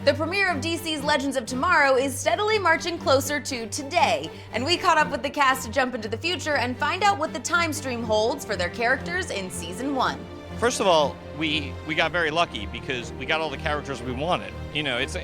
The premiere of DC's Legends of Tomorrow is steadily marching closer to today, and we caught up with the cast to jump into the future and find out what the time stream holds for their characters in Season 1. First of all, we got very lucky because we got all the characters we wanted. You know, it's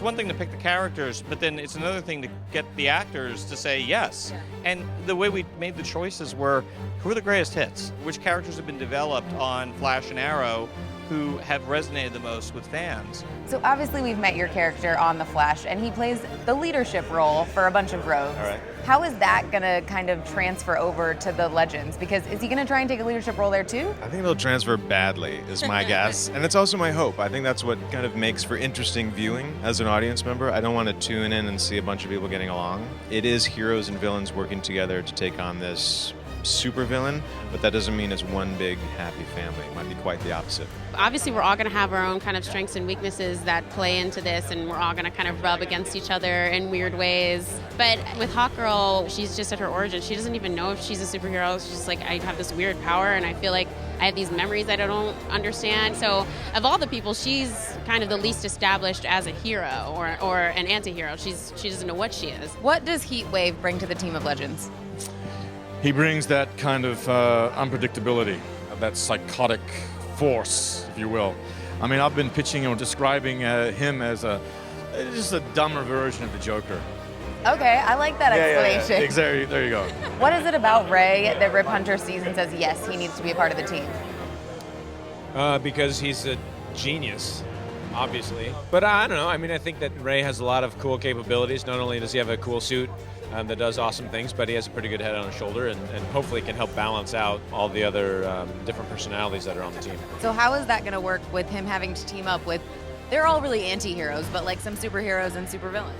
one thing to pick the characters, but then it's another thing to get the actors to say yes. And the way we made the choices were, who are the greatest hits? Which characters have been developed on Flash and Arrow who have resonated the most with fans? So obviously we've met your character on The Flash, and he plays the leadership role for a bunch of rogues. All right. How is that gonna kind of transfer over to the Legends? Because is he gonna try and take a leadership role there too? I think it'll transfer badly, is my guess. And it's also my hope. I think that's what kind of makes for interesting viewing as an audience member. I don't want to tune in and see a bunch of people getting along. It is heroes and villains working together to take on this supervillain, but that doesn't mean it's one big happy family. It might be quite the opposite. Obviously, we're all going to have our own kind of strengths and weaknesses that play into this, and we're all going to kind of rub against each other in weird ways. But with Hawkgirl, she's just at her origin. She doesn't even know if she's a superhero. She's just like, I have this weird power, and I feel like I have these memories that I don't understand. So of all the people, she's kind of the least established as a hero or an anti-hero. She doesn't know what she is. What does Heatwave bring to the team of Legends? He brings that kind of unpredictability, that psychotic force, if you will. I mean, I've been pitching or describing him as just a dumber version of the Joker. Okay, I like that explanation. Yeah. Exactly. There you go. What is it about Ray that Rip Hunter sees and says, yes, he needs to be a part of the team? Because he's a genius, obviously. But I don't know. I mean, I think that Ray has a lot of cool capabilities. Not only does he have a cool suit that does awesome things, but he has a pretty good head on his shoulder, and hopefully can help balance out all the other different personalities that are on the team. So how is that going to work with him having to team up with, they're all really anti-heroes, but like some superheroes and supervillains?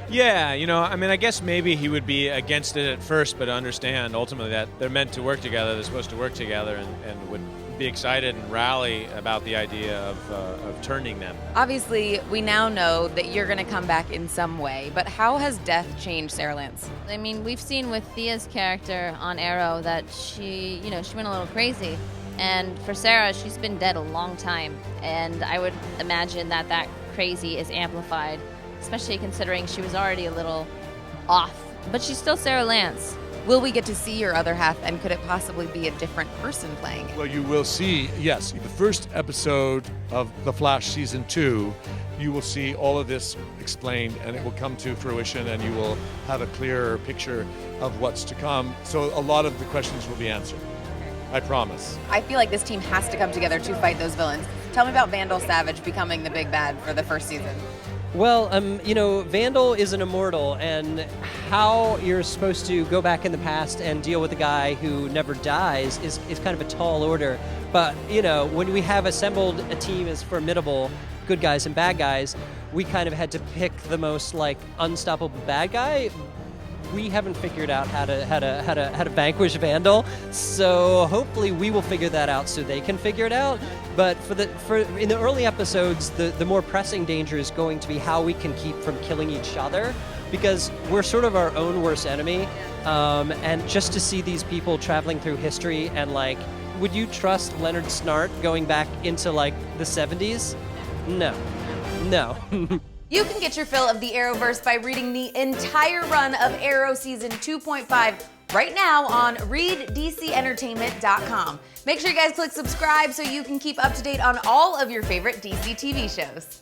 Yeah, you know, I mean, I guess maybe he would be against it at first, but understand ultimately that they're meant to work together, they're supposed to work together, and would be excited and rally about the idea of turning them. Obviously, we now know that you're going to come back in some way, but how has death changed Sarah Lance? I mean, we've seen with Thea's character on Arrow that she went a little crazy. And for Sarah, she's been dead a long time. And I would imagine that crazy is amplified, especially considering she was already a little off. But she's still Sarah Lance. Will we get to see your other half, and could it possibly be a different person playing it? Well, you will see, yes, the first episode of The Flash Season 2, you will see all of this explained, and it will come to fruition, and you will have a clearer picture of what's to come. So a lot of the questions will be answered. I promise. I feel like this team has to come together to fight those villains. Tell me about Vandal Savage becoming the big bad for the first season. Well, Vandal is an immortal, and how you're supposed to go back in the past and deal with a guy who never dies is kind of a tall order. But, when we have assembled a team as formidable good guys and bad guys, we kind of had to pick the most, unstoppable bad guy. We haven't figured out how to vanquish Vandal, so hopefully we will figure that out so they can figure it out. But in the early episodes, the more pressing danger is going to be how we can keep from killing each other, because we're sort of our own worst enemy. And just to see these people traveling through history and would you trust Leonard Snart going back into the 70s? No. You can get your fill of the Arrowverse by reading the entire run of Arrow Season 2.5 right now on readdcentertainment.com. Make sure you guys click subscribe so you can keep up to date on all of your favorite DC TV shows.